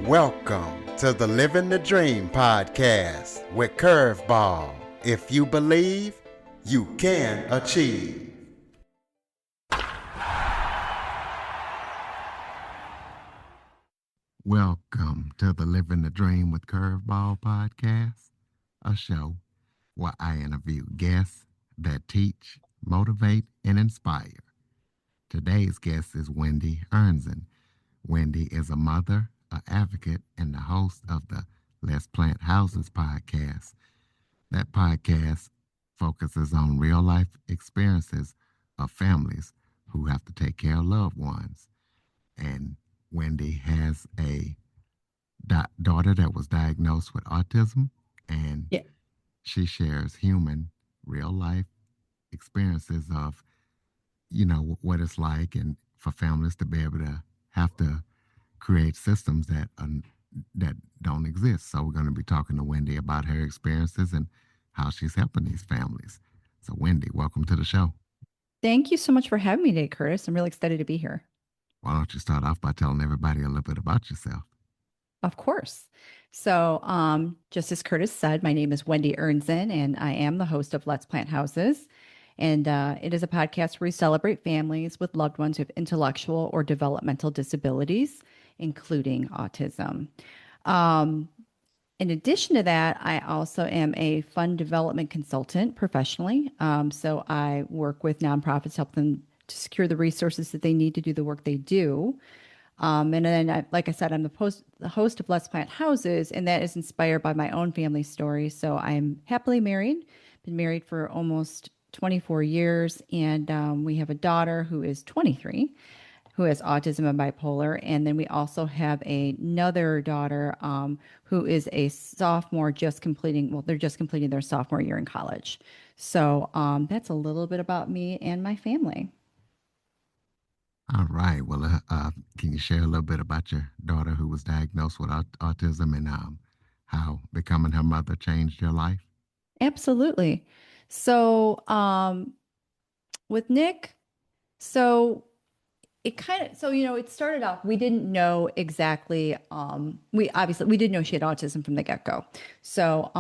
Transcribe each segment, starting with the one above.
Welcome to the Living the Dream podcast with Curveball. If you believe, you can achieve. Welcome to the Living the Dream with Curveball podcast, a show where I interview guests that teach, motivate, and inspire. Today's guest is Wendy Ernzen. Wendy is a mother, an advocate, and the host of the Let's Plant Houses podcast. That podcast focuses on real life experiences of families who have to take care of loved ones. And Wendy has a daughter that was diagnosed with autism, and Yeah. she shares human, real life experiences of, what it's like, and for families to be able to have to create systems that don't exist. So we're going to be talking to Wendy about her experiences and how she's helping these families. So Wendy, welcome to the show. Thank you so much for having me today, Curtis. I'm really excited to be here. Why don't you start off by telling everybody a little bit about yourself? Of course. So, just as Curtis said, my name is Wendy Ernzen, and I am the host of Let's Plant Houses. And it is a podcast where we celebrate families with loved ones with intellectual or developmental disabilities, including autism. Um, in addition to that, I also am a fund development consultant professionally. So I work with nonprofits, help them to secure the resources that they need to do the work they do. And then, like I said, I'm the host of Let's Plant Houses, and that is inspired by my own family story. So I'm happily married, been married for almost 24 years, and we have a daughter who is 23, who has autism and bipolar. And then we also have another daughter who is a sophomore, they're just completing their sophomore year in college. So that's a little bit about me and my family. All right. Well, can you share a little bit about your daughter who was diagnosed with autism, and how becoming her mother changed your life? Absolutely. So with Nick, so it started off, we didn't know exactly, we did know she had autism from the get-go. So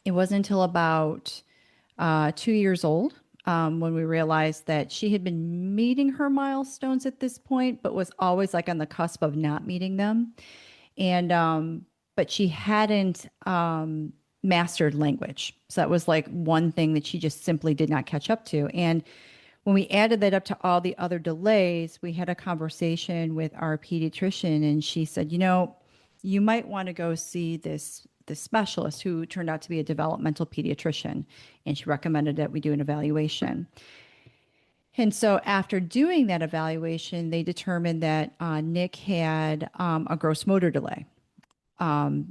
it wasn't until about 2 years old when we realized that she had been meeting her milestones at this point, but was always like on the cusp of not meeting them. And but she hadn't mastered language. So that was like one thing that she just simply did not catch up to. And when we added that up to all the other delays, we had a conversation with our pediatrician, and she said, you might want to go see this specialist, who turned out to be a developmental pediatrician, and she recommended that we do an evaluation. And so after doing that evaluation, they determined that Nick had a gross motor delay,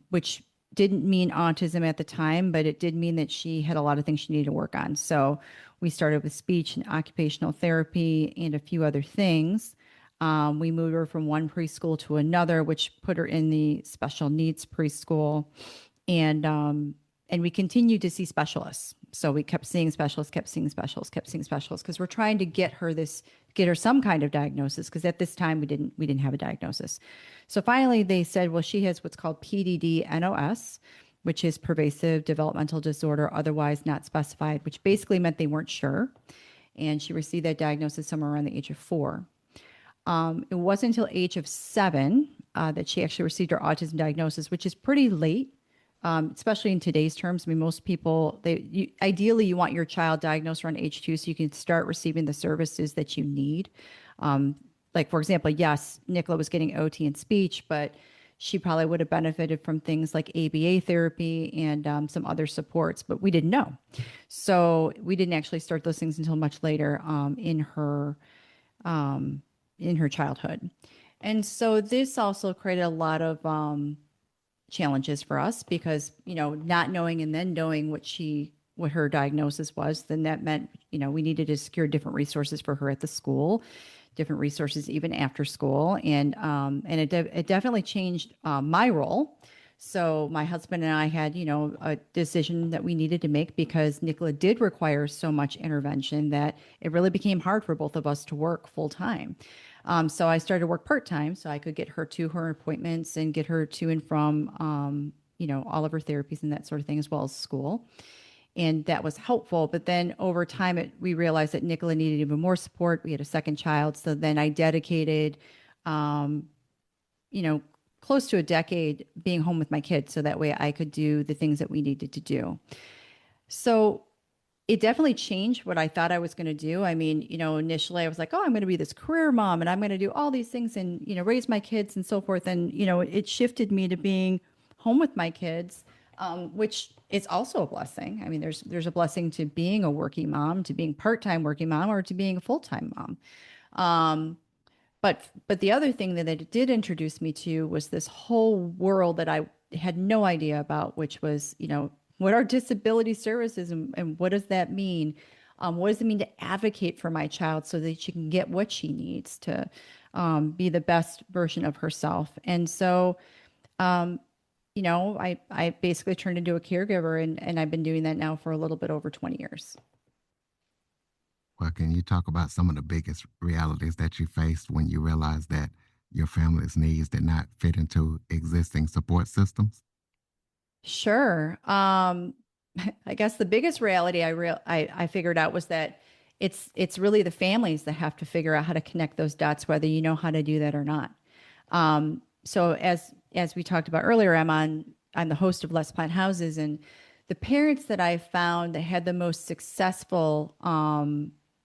which didn't mean autism at the time, but it did mean that she had a lot of things she needed to work on. So we started with speech and occupational therapy and a few other things. We moved her from one preschool to another, which put her in the special needs preschool, and we continued to see specialists. So we kept seeing specialists, because we're trying to get her some kind of diagnosis, because at this time we didn't have a diagnosis. So finally they said, well, she has what's called PDD-NOS, which is pervasive developmental disorder, otherwise not specified, which basically meant they weren't sure. And she received that diagnosis somewhere around the age of 4. It wasn't until age of 7 that she actually received her autism diagnosis, which is pretty late. Especially in today's terms. I mean, most people, ideally you want your child diagnosed around age 2 so you can start receiving the services that you need. Like, for example, yes, Nicola was getting OT and speech, but she probably would have benefited from things like ABA therapy and some other supports, but we didn't know. So we didn't actually start those things until much later in her childhood. And so this also created a lot of challenges for us, because not knowing and then knowing what her diagnosis was, then that meant we needed to secure different resources for her at the school, different resources even after school, and it definitely changed my role. So my husband and I had a decision that we needed to make, because Nicola did require so much intervention that it really became hard for both of us to work full time. So I started to work part-time so I could get her to her appointments and get her to and from, all of her therapies and that sort of thing, as well as school. And that was helpful. But then over time, we realized that Nicola needed even more support. We had a second child. So then I dedicated, um, you know, close to a decade being home with my kids so that way I could do the things that we needed to do. So it definitely changed what I thought I was going to do. I mean, initially I was like, oh, I'm going to be this career mom and I'm going to do all these things and, raise my kids and so forth. And, it shifted me to being home with my kids, which is also a blessing. I mean, there's a blessing to being a working mom, to being part-time working mom, or to being a full-time mom. But the other thing that it did introduce me to was this whole world that I had no idea about, which was, what are disability services and what does that mean? What does it mean to advocate for my child so that she can get what she needs to be the best version of herself? And so, I basically turned into a caregiver and I've been doing that now for a little bit over 20 years. Well, can you talk about some of the biggest realities that you faced when you realized that your family's needs did not fit into existing support systems? Sure. I guess the biggest reality I figured out was that it's really the families that have to figure out how to connect those dots, whether you know how to do that or not. So as we talked about earlier, I'm the host of Let's Plant Houses, and the parents that I found that had the most successful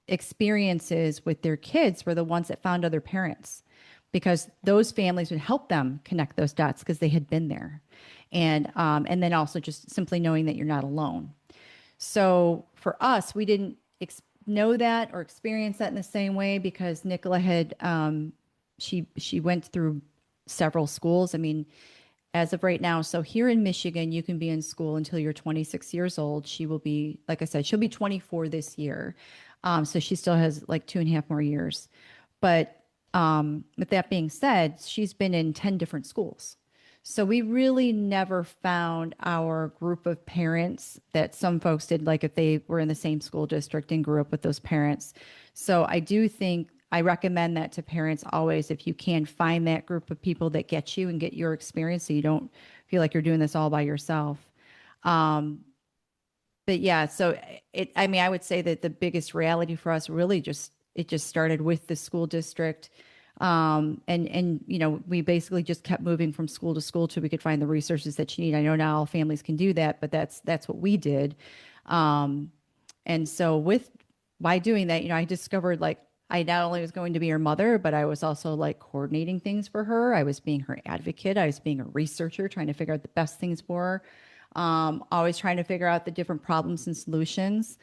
experiences with their kids were the ones that found other parents because those families would help them connect those dots because they had been there. And then also just simply knowing that you're not alone. So for us, we didn't know that or experience that in the same way because Nicola had she went through several schools. I mean, as of right now, so here in Michigan, you can be in school until you're 26 years old. She will be, like I said, she'll be 24 this year. So she still has like 2.5 more years. But with that being said, she's been in 10 different schools. So we really never found our group of parents that some folks did, like if they were in the same school district and grew up with those parents. So I do think I recommend that to parents always, if you can find that group of people that get you and get your experience so you don't feel like you're doing this all by yourself. Um, but yeah, so I mean, I would say that the biggest reality for us really it just started with the school district. And we basically just kept moving from school to school till we could find the resources that you need. I know not all families can do that, but that's what we did. Um, and so by doing that, I discovered like I not only was going to be her mother, but I was also like coordinating things for her. I was being her advocate. I was being a researcher, trying to figure out the best things for her. Always trying to figure out the different problems and solutions.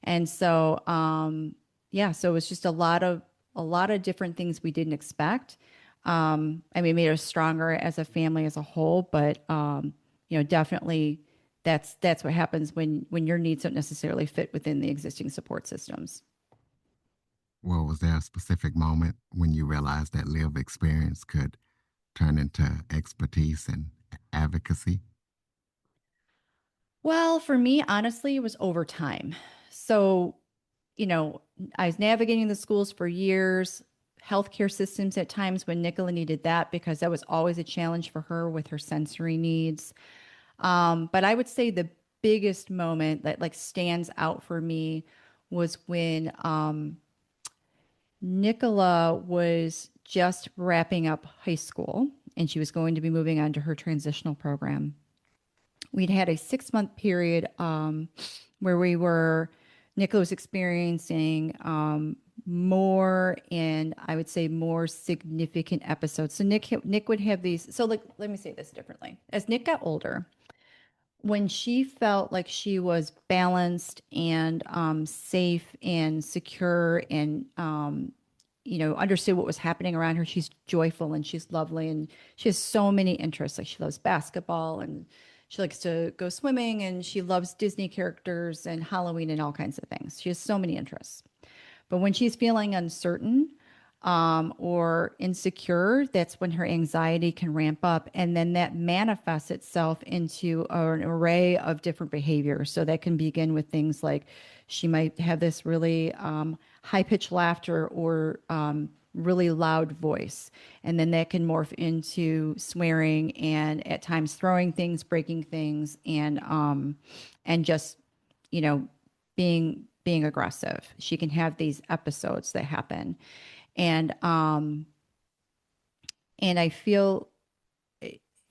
And so, yeah, so it was just a lot of different things we didn't expect. I mean, it made us stronger as a family as a whole, but definitely that's what happens when your needs don't necessarily fit within the existing support systems. Well, was there a specific moment when you realized that lived experience could turn into expertise and advocacy? Well, for me, honestly, it was over time. So, you know, I was navigating the schools for years, healthcare systems at times when Nicola needed that because that was always a challenge for her with her sensory needs. But I would say the biggest moment that like stands out for me was when Nicola was just wrapping up high school and she was going to be moving on to her transitional program. We'd had a 6 month period where Nicola was experiencing more and I would say more significant episodes. So Nick would have these. So like, let me say this differently. As Nick got older, when she felt like she was balanced and safe and secure and understood what was happening around her, she's joyful and she's lovely and she has so many interests. Like she loves basketball and she likes to go swimming and she loves Disney characters and Halloween and all kinds of things. She has so many interests. But when she's feeling uncertain or insecure, that's when her anxiety can ramp up. And then that manifests itself into an array of different behaviors. So that can begin with things like she might have this really high pitched laughter or really loud voice. And then that can morph into swearing and at times throwing things, breaking things, and just, you know, being aggressive. She can have these episodes that happen. And and I feel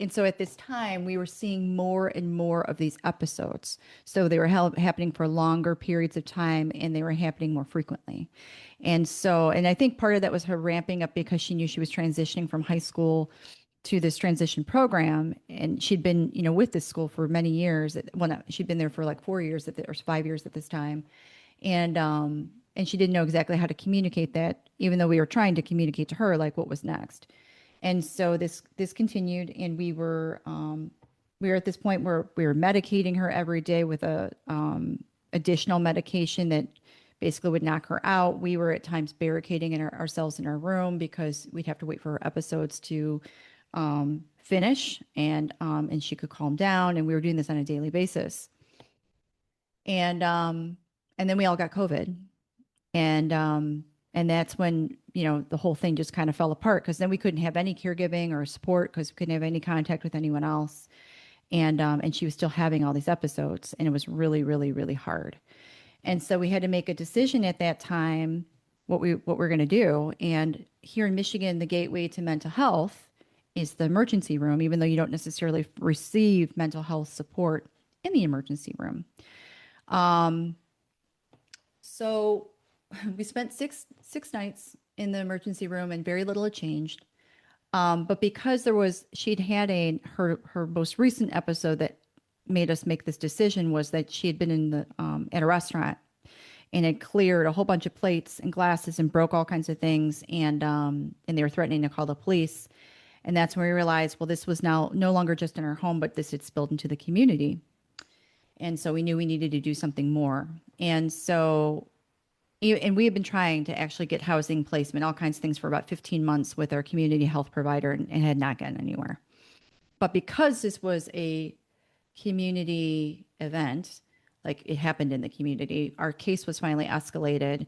and so at this time we were seeing more and more of these episodes, so they were happening for longer periods of time and they were happening more frequently. And I think part of that was her ramping up because she knew she was transitioning from high school to this transition program, and she'd been, you know, with this school for many years. Well, no, she'd been there for like 4 years or 5 years at this time. And she didn't know exactly how to communicate that, even though we were trying to communicate to her like what was next. And so this continued, and we were at this point where we were medicating her every day with a additional medication that basically would knock her out. We were at times barricading ourselves in our room because we'd have to wait for her episodes to finish, and she could calm down. And we were doing this on a daily basis. And then we all got COVID, and that's when, you know, the whole thing just kind of fell apart, because then we couldn't have any caregiving or support because we couldn't have any contact with anyone else. And she was still having all these episodes, and it was really, really, really hard. And so we had to make a decision at that time what we're going to do. And here in Michigan, the gateway to mental health is the emergency room, even though you don't necessarily receive mental health support in the emergency room. So we spent six nights in the emergency room, and very little had changed. But because she'd had her most recent episode that made us make this decision was that she had been at a restaurant and had cleared a whole bunch of plates and glasses and broke all kinds of things, and they were threatening to call the police. And that's when we realized, well, this was now no longer just in our home, but this had spilled into the community. And so we knew we needed to do something more. And we have been trying to actually get housing placement, all kinds of things for about 15 months with our community health provider, and had not gotten anywhere. But because this was a community event, like it happened in the community, our case was finally escalated,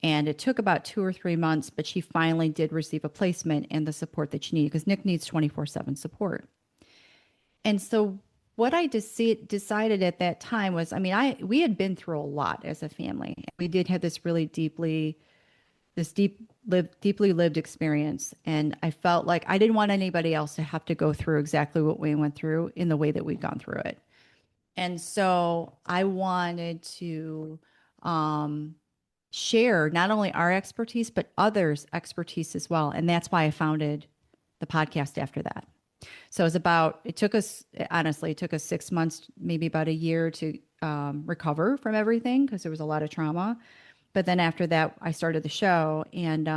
and it took about 2 or 3 months, but she finally did receive a placement and the support that she needed, because Nick needs 24/7 support. And so what I decided at that time was, I mean, we had been through a lot as a family. We did have this really deeply lived experience, and I felt like I didn't want anybody else to have to go through exactly what we went through in the way that we'd gone through it. And so I wanted to share not only our expertise but others' expertise as well, and that's why I founded the podcast after that. So it took us, honestly, it took us 6 months, maybe about a year to recover from everything, because there was a lot of trauma. But then after that, I started the show, and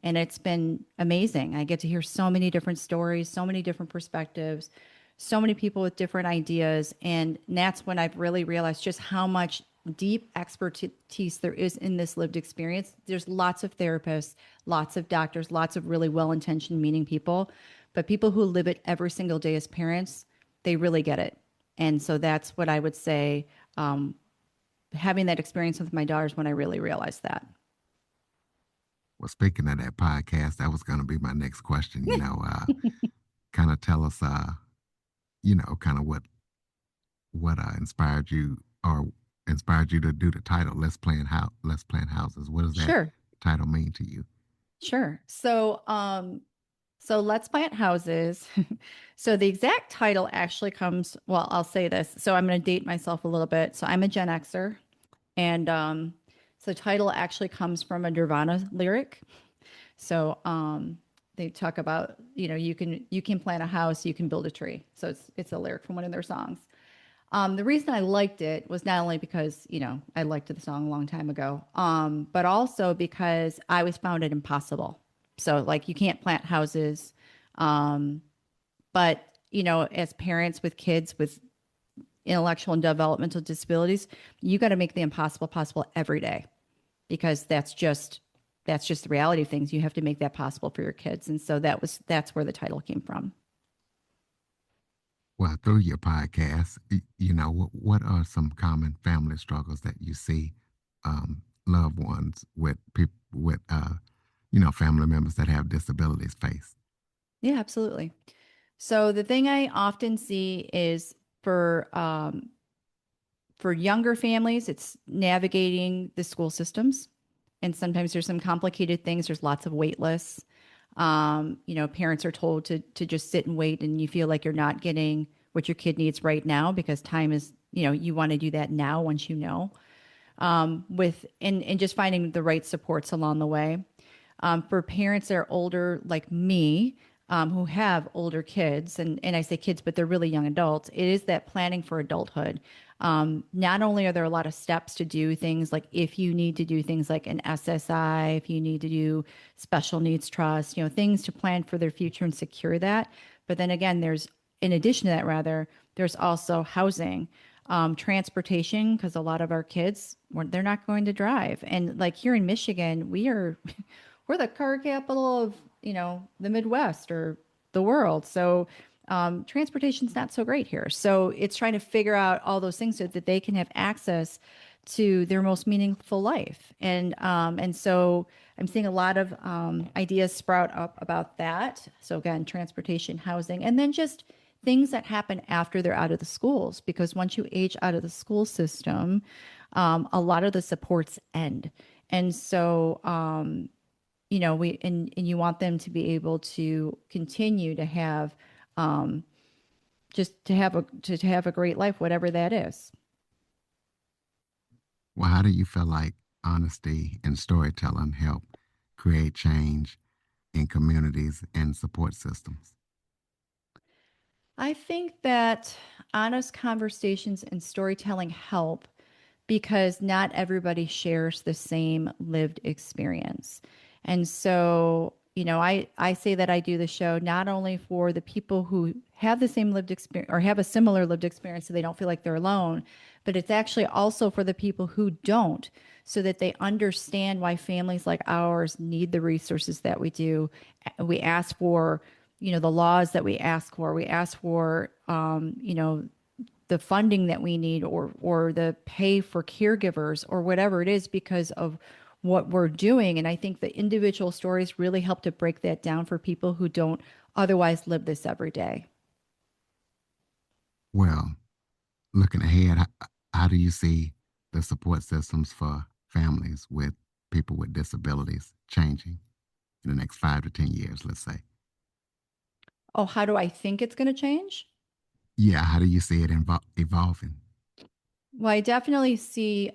it's been amazing. I get to hear so many different stories, so many different perspectives, so many people with different ideas. And that's when I've really realized just how much deep expertise there is in this lived experience. There's lots of therapists, lots of doctors, lots of really well-intentioned, meaning people, but people who live it every single day as parents, they really get it. And so that's what I would say. Having that experience with my daughters, when I really realized that. Well, speaking of that podcast, that was going to be my next question. Kind of tell us, kind of what inspired you, or inspired you to do the title Let's Plan Houses. What does that Sure. title mean to you? Sure. So Let's Plant Houses. So the exact title actually comes, well, I'll say this. So I'm going to date myself a little bit. So I'm a Gen Xer. And so the title actually comes from a Nirvana lyric. So they talk about, you can plant a house, you can build a tree. So it's a lyric from one of their songs. The reason I liked it was not only because, I liked the song a long time ago, but also because I always found it impossible. So like you can't plant houses. But, as parents with kids with intellectual and developmental disabilities, you got to make the impossible possible every day, because that's just the reality of things. You have to make that possible for your kids. And so that's where the title came from. Well, through your podcast, what are some common family struggles that you see loved ones with people with family members that have disabilities face? Yeah, absolutely. So the thing I often see is for younger families, it's navigating the school systems. And sometimes there's some complicated things. There's lots of wait lists. Parents are told to just sit and wait, and you feel like you're not getting what your kid needs right now because time is, you want to do that now once you know. With and just finding the right supports along the way. For parents that are older, like me, who have older kids, and I say kids, but they're really young adults, it is that planning for adulthood. Not only are there a lot of steps to do things like if you need to do things like an SSI, if you need to do special needs trust, things to plan for their future and secure that. But then again, in addition to that, rather, there's also housing, transportation, because a lot of our kids, they're not going to drive. And like here in Michigan, we're the car capital of, the Midwest or the world. So transportation's not so great here. So it's trying to figure out all those things so that they can have access to their most meaningful life. And so I'm seeing a lot of ideas sprout up about that. So again, transportation, housing, and then just things that happen after they're out of the schools. Because once you age out of the school system, a lot of the supports end. And so, and you want them to be able to continue to have just to have a great life, whatever that is. Well, how do you feel like honesty and storytelling help create change in communities and support systems? I think that honest conversations and storytelling help because not everybody shares the same lived experience. And so, I say that I do the show not only for the people who have the same lived experience or have a similar lived experience so they don't feel like they're alone, but it's actually also for the people who don't, so that they understand why families like ours need the resources that we do. We ask for, the laws that we ask for. We ask for, the funding that we need, or the pay for caregivers or whatever it is because of what we're doing. And I think the individual stories really help to break that down for people who don't otherwise live this every day. Well, looking ahead, how do you see the support systems for families with people with disabilities changing in the next 5 to 10 years, let's say? Oh, how do I think it's going to change? Yeah, how do you see it evolving? Well, I definitely see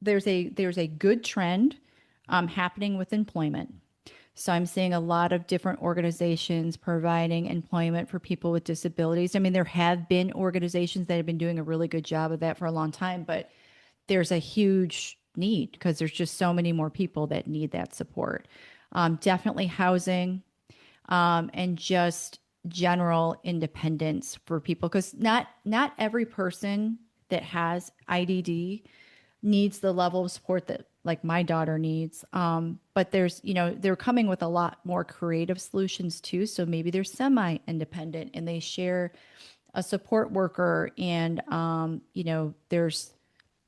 there's a good trend happening with employment. So I'm seeing a lot of different organizations providing employment for people with disabilities. I mean, there have been organizations that have been doing a really good job of that for a long time, but there's a huge need because there's just so many more people that need that support. Definitely housing, and just general independence for people, because not every person that has IDD needs the level of support that like my daughter needs. But they're coming with a lot more creative solutions too. So maybe they're semi-independent and they share a support worker, and there's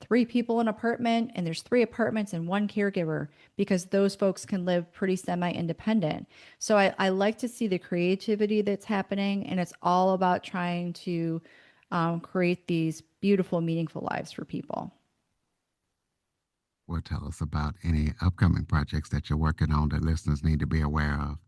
three people in an apartment and there's three apartments and one caregiver, because those folks can live pretty semi-independent. So I like to see the creativity that's happening, and it's all about trying to create these beautiful, meaningful lives for people. Or tell us about any upcoming projects that you're working on that listeners need to be aware of.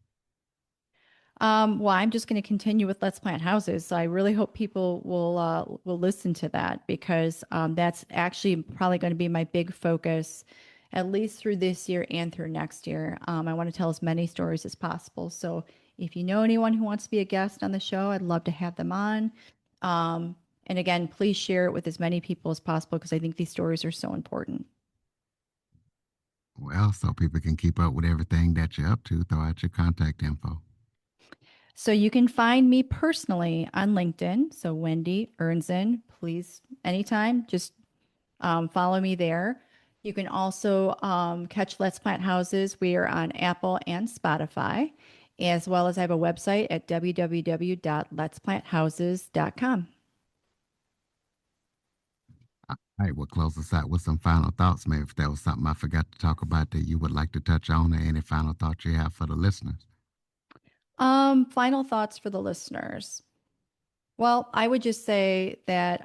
Well, I'm just going to continue with Let's Plant Houses. So I really hope people will listen to that, because that's actually probably going to be my big focus, at least through this year and through next year. I want to tell as many stories as possible. So if you know anyone who wants to be a guest on the show, I'd love to have them on. Um, and again, please share it with as many people as possible, because I think these stories are so important. Well, so people can keep up with everything that you're up to, throw out your contact info. So you can find me personally on LinkedIn. So Wendy Ernzen, please, anytime, just follow me there. You can also catch Let's Plant Houses. We are on Apple and Spotify, as well as I have a website at www.letsplanthouses.com. All right, we'll close us out with some final thoughts. Maybe if there was something I forgot to talk about that you would like to touch on, or any final thoughts you have for the listeners. Final thoughts for the listeners. Well, I would just say that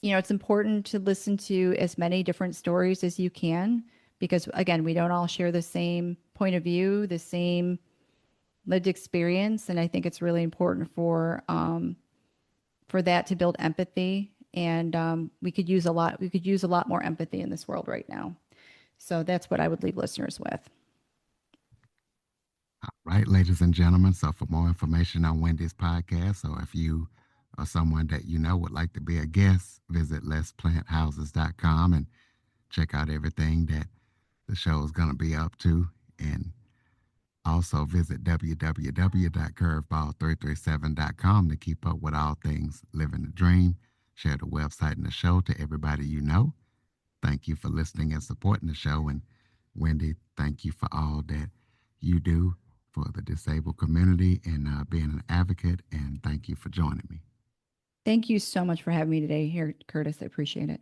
it's important to listen to as many different stories as you can because, again, we don't all share the same point of view, the same lived experience, and I think it's really important for that to build empathy. And we could use a lot. We could use a lot more empathy in this world right now. So that's what I would leave listeners with. All right, ladies and gentlemen. So for more information on Wendy's podcast, or if you or someone that you know would like to be a guest, visit letsplanthouses.com and check out everything that the show is going to be up to. And also visit www.curveball337.com to keep up with all things Living the Dream. Share the website and the show to everybody you know. Thank you for listening and supporting the show. And Wendy, thank you for all that you do for the disabled community and being an advocate. And thank you for joining me. Thank you so much for having me today here, Curtis. I appreciate it.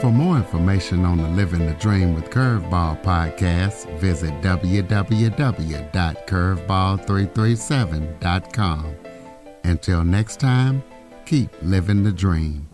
For more information on the Living the Dream with Curveball podcast, visit www.curveball337.com. Until next time, keep living the dream.